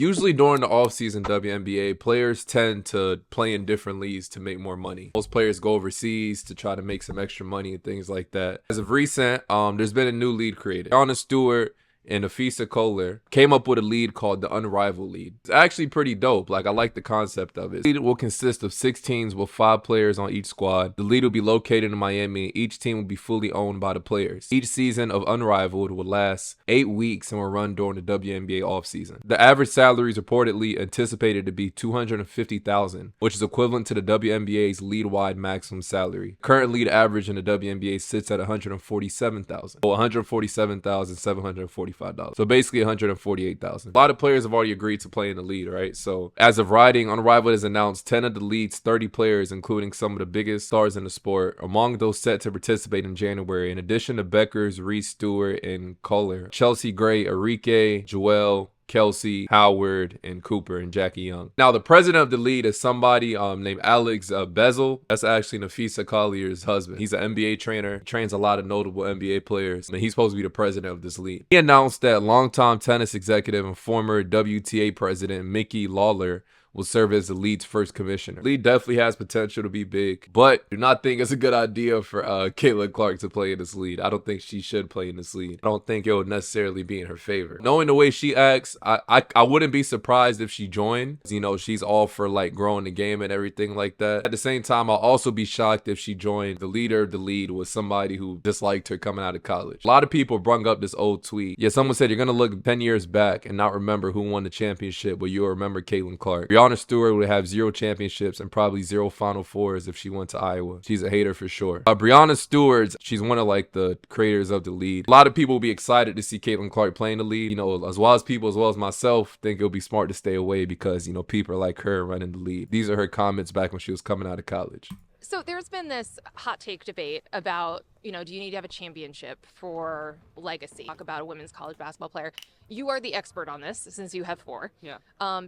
Usually during the offseason WNBA, players tend to play in different leagues to make more money. Most players go overseas to try to make some extra money and things like that. As of recent, there's been a new league created. Stewart and Napheesa Collier came up with a lead called the Unrivaled Lead. It's actually pretty dope. Like, I like the concept of it. The lead will consist of 6 teams with 5 players on each squad. The lead will be located in Miami, and each team will be fully owned by the players. Each season of Unrivaled will last 8 weeks and will run during the WNBA offseason. The average salary is reportedly anticipated to be $250,000, which is equivalent to the WNBA's league-wide maximum salary. Current lead average in the WNBA sits at $147,000. Well, $147,745. So basically $148,000. A lot of players have already agreed to play in the league, right? So as of writing, Unrivaled has announced 10 of the league's 30 players, including some of the biggest stars in the sport, among those set to participate in January. In addition to Beckers, Reese Stewart, and Collier, Chelsea Gray, Arike, Joelle, Kelsey, Howard, and Cooper, and Jackie Young. Now, the president of the league is somebody named Alex Bezel. That's actually Napheesa Collier's husband. He's an NBA trainer, trains a lot of notable NBA players, and he's supposed to be the president of this league. He announced that longtime tennis executive and former WTA president Mickey Lawler will serve as the league's first commissioner. The league definitely has potential to be big, but do not think it's a good idea for Caitlin Clark to play in this league. I don't think she should play in this league. I don't think it would necessarily be in her favor. Knowing the way she acts, I wouldn't be surprised if she joined. You know, she's all for like growing the game and everything like that. At the same time, I'll also be shocked if she joined. The leader of the league was somebody who disliked her coming out of college. A lot of people brung up this old tweet. Yeah, someone said you're gonna look 10 years back and not remember who won the championship, but you'll remember Caitlin Clark. Breanna Stewart would have 0 championships and probably 0 Final Fours if she went to Iowa. She's a hater for sure. Breanna Stewart, she's one of like the creators of the league. A lot of people will be excited to see Caitlin Clark playing the league. You know, as well as myself, think it'll be smart to stay away because, you know, people are like her running the league. These are her comments back when she was coming out of college. So there's been this hot take debate about, you know, do you need to have a championship for legacy? Talk about a women's college basketball player. You are the expert on this since you have 4. Yeah.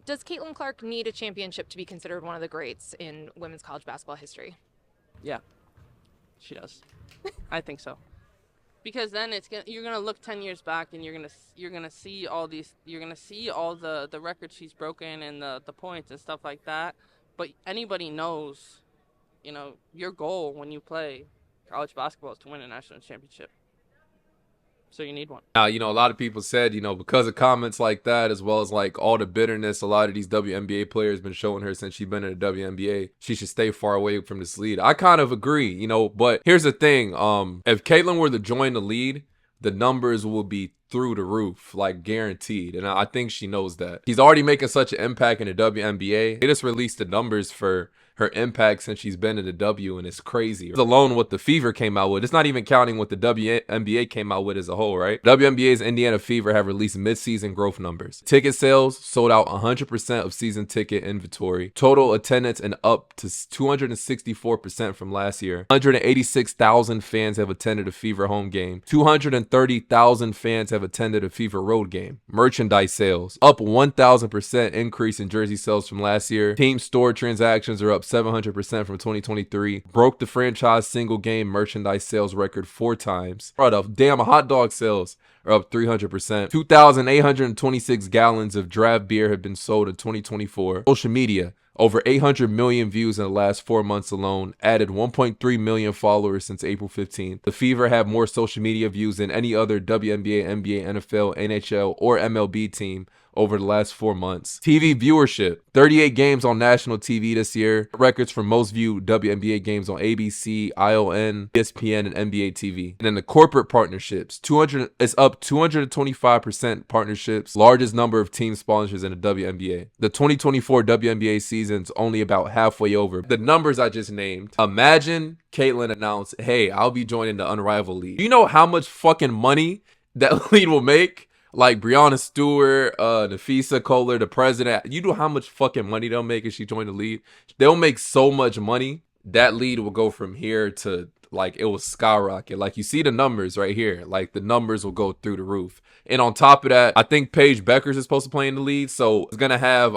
Does Caitlin Clark need a championship to be considered one of the greats in women's college basketball history? Yeah, she does. I think so. Because then you're gonna look 10 years back and you're gonna see all the records she's broken and the points and stuff like that. But anybody knows, you know, your goal when you play college basketball is to win a national championship. So you need one. Now, you know, a lot of people said, you know, because of comments like that, as well as like all the bitterness a lot of these WNBA players been showing her since she's been in the WNBA, she should stay far away from this league. I kind of agree, you know, but here's the thing. If Caitlin were to join the league, the numbers will be through the roof, like guaranteed. And I think she knows that. She's already making such an impact in the WNBA. They just released the numbers for her impact since she's been in the W, and it's crazy. Alone what the Fever came out with. It's not even counting what the WNBA came out with as a whole, right? WNBA's Indiana Fever have released mid-season growth numbers. Ticket sales sold out 100% of season ticket inventory. Total attendance and up to 264% from last year. 186,000 fans have attended a Fever home game. 230,000 fans have attended a Fever road game. Merchandise sales up 1,000% increase in jersey sales from last year. Team store transactions are up 700% from 2023. Broke the franchise single game merchandise sales record 4 times. Damn, hot dog sales are up 300%. 2,826 gallons of draft beer have been sold in 2024. Social media, over 800 million views in the last 4 months alone, added 1.3 million followers since April 15th. The Fever have more social media views than any other WNBA, NBA, NFL, NHL, or MLB team over the last 4 months. TV viewership, 38 games on national TV this year. Records for most viewed WNBA games on ABC, ION, ESPN, and NBA TV. And then the corporate partnerships, it's up 225% partnerships, largest number of team sponsors in the WNBA. The 2024 WNBA season's only about halfway over. The numbers I just named, imagine Caitlin announced, hey, I'll be joining the Unrivaled League. Do you know how much fucking money that league will make? Like Breanna Stewart, Napheesa Collier, the president. You know how much fucking money they'll make if she joined the league? They'll make so much money. That lead will go from here to, like, it will skyrocket. Like, you see the numbers right here. Like, the numbers will go through the roof. And on top of that, I think Paige Beckers is supposed to play in the league. So it's going to have,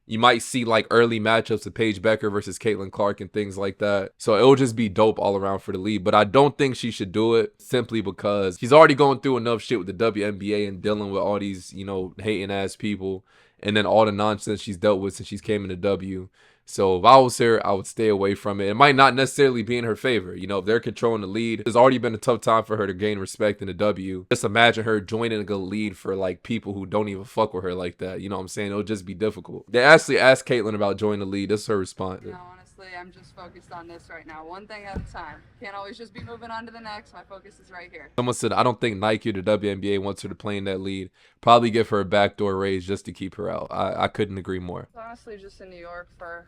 you might see like early matchups of Paige Becker versus Caitlin Clark and things like that. So it'll just be dope all around for the league. But I don't think she should do it simply because she's already going through enough shit with the WNBA and dealing with all these, you know, hating ass people. and then all the nonsense she's dealt with since she's came in the W. So if I was her, I would stay away from it. It might not necessarily be in her favor. You know, if they're controlling the lead, it's already been a tough time for her to gain respect in the W. Just imagine her joining a lead for like people who don't even fuck with her like that. You know what I'm saying? It'll just be difficult. They actually asked Caitlyn about joining the lead. This is her response. No, honestly, I'm just focused on this right now. One thing at a time. Can't always just be moving on to the next. My focus is right here. Someone said, I don't think Nike or the WNBA wants her to play in that lead. Probably give her a backdoor raise just to keep her out. I couldn't agree more. It's honestly just in New York for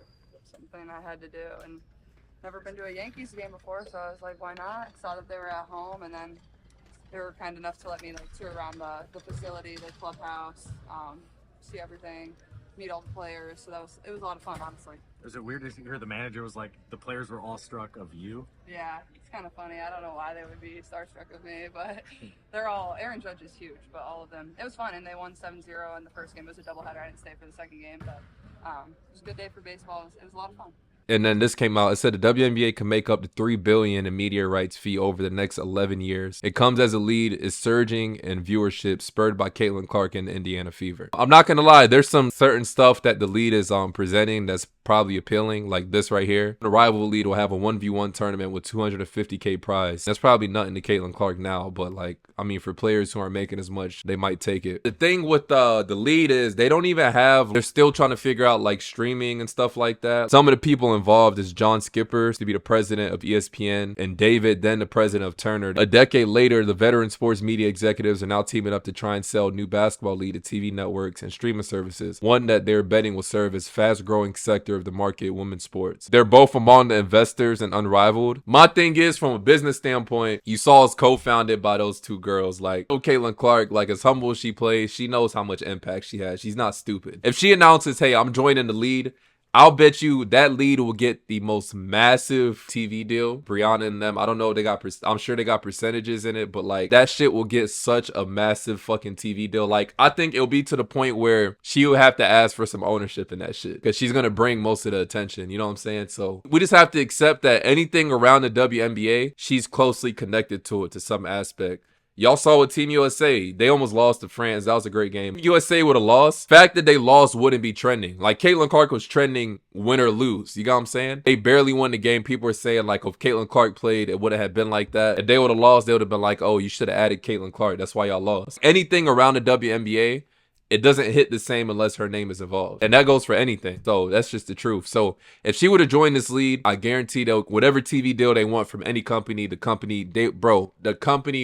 something I had to do, and never been to a Yankees game before, so I was like, why not? Saw that they were at home, and then they were kind enough to let me like tour around the facility, the clubhouse, see everything, meet all the players. So it was a lot of fun, honestly. Was it weird to hear the manager was like, the players were all struck of you? Yeah, it's kind of funny. I don't know why they would be starstruck with me, but they're all, Aaron Judge is huge, but all of them, it was fun, and they won 7-0 in the first game. It was a doubleheader. I didn't stay for the second game, but it was a good day for baseball. It was a lot of fun. And then this came out. It said the WNBA can make up to $3 billion in media rights fee over the next 11 years. It comes as a lead is surging in viewership, spurred by Caitlin Clark and the Indiana Fever. I'm not gonna lie, there's some certain stuff that the lead is presenting that's probably appealing, like this right here. The rival lead will have a 1v1 tournament with $250K prize. That's probably nothing to Caitlin Clark now, but like, I mean, for players who aren't making as much, they might take it. The thing with the lead is they don't even have, they're still trying to figure out like streaming and stuff like that. Some of the people involved is John Skipper to be the president of ESPN, and David, then the president of Turner. A decade later, the veteran sports media executives are now teaming up to try and sell new basketball league to TV networks and streaming services, one that they're betting will serve as fast-growing sector of the market, women's sports. They're both among the investors in Unrivaled. My thing is, from a business standpoint, you saw it's co-founded by those two girls. Like, Caitlin Clark, like as humble as she plays, she knows how much impact she has. She's not stupid. If she announces, hey, I'm joining the lead, I'll bet you that lead will get the most massive TV deal. Breanna and them, I don't know, I'm sure they got percentages in it, but like that shit will get such a massive fucking TV deal. Like, I think it'll be to the point where she'll have to ask for some ownership in that shit because she's gonna bring most of the attention. You know what I'm saying? So we just have to accept that anything around the WNBA, she's closely connected to it to some aspect. Y'all saw with Team USA, they almost lost to France. That was a great game. USA would have lost. Fact that they lost wouldn't be trending. Like, Caitlin Clark was trending win or lose. You got what I'm saying? They barely won the game. People were saying, like, if Caitlin Clark played, it wouldn't have been like that. If they would have lost, they would have been like, oh, you should have added Caitlin Clark. That's why y'all lost. Anything around the WNBA, it doesn't hit the same unless her name is involved. And that goes for anything. So that's just the truth. So if she would have joined this lead, I guarantee that whatever TV deal they want from any company, the company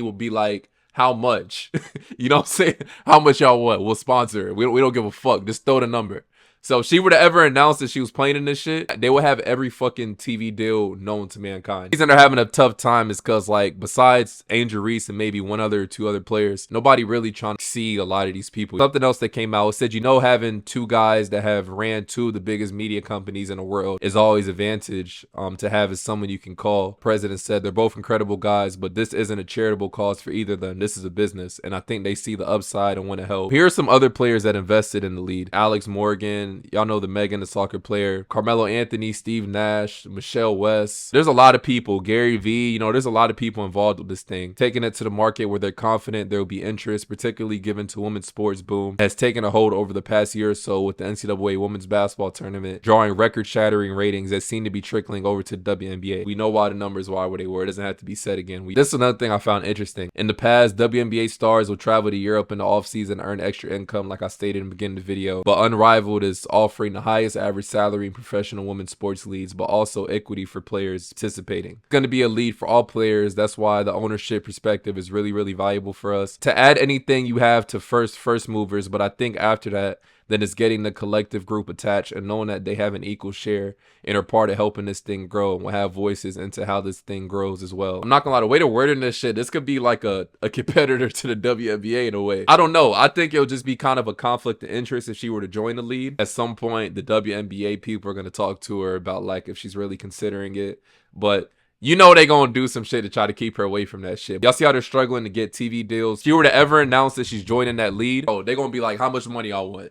will be like, how much? You know what I'm saying? How much y'all want? We'll sponsor it. We don't give a fuck. Just throw the number. So if she were to ever announce that she was playing in this shit, they would have every fucking TV deal known to mankind. The reason they're having a tough time is because, like, besides Angel Reese and maybe one other or two other players, nobody really trying to see a lot of these people. Something else that came out said, you know, having two guys that have ran two of the biggest media companies in the world is always advantage to have as someone you can call. President said they're both incredible guys, but this isn't a charitable cause for either of them. This is a business, and I think they see the upside and want to help. Here are some other players that invested in the lead. Alex Morgan, y'all know the Megan, the soccer player, Carmelo Anthony, Steve Nash, Michelle West. There's a lot of people. Gary V, you know, there's a lot of people involved with this thing, taking it to the market where they're confident there will be interest, particularly given to women's sports boom has taken a hold over the past year or so with the NCAA women's basketball tournament, drawing record-shattering ratings that seem to be trickling over to the WNBA. We know why the numbers were where they were. It doesn't have to be said again. This is another thing I found interesting. In the past, WNBA stars will travel to Europe in the offseason and earn extra income, like I stated in the beginning of the video, but Unrivaled is offering the highest average salary in professional women's sports leagues, but also equity for players participating. It's going to be a lead for all players. That's why the ownership perspective is really, really valuable for us. To add anything you have to first movers, but I think after that, then it's getting the collective group attached and knowing that they have an equal share and are part of helping this thing grow and will have voices into how this thing grows as well. I'm not gonna lie, the way to word in this shit, this could be like a competitor to the WNBA in a way. I don't know. I think it'll just be kind of a conflict of interest if she were to join the league. At some point, the WNBA people are gonna talk to her about like if she's really considering it. But you know they gonna do some shit to try to keep her away from that shit. Y'all see how they're struggling to get TV deals? If she were to ever announce that she's joining that lead, oh, they gonna be like, how much money y'all want?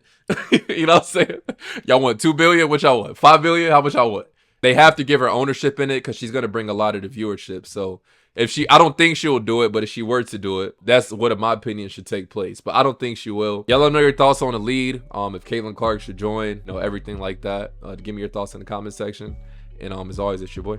You know what I'm saying? Y'all want $2 billion? What y'all want? $5 billion? How much y'all want? They have to give her ownership in it because she's gonna bring a lot of the viewership. So I don't think she'll do it, but if she were to do it, that's what, in my opinion, should take place. But I don't think she will. Y'all let me know your thoughts on the lead. If Caitlin Clark should join, everything like that. Give me your thoughts in the comment section. And as always, it's your boy.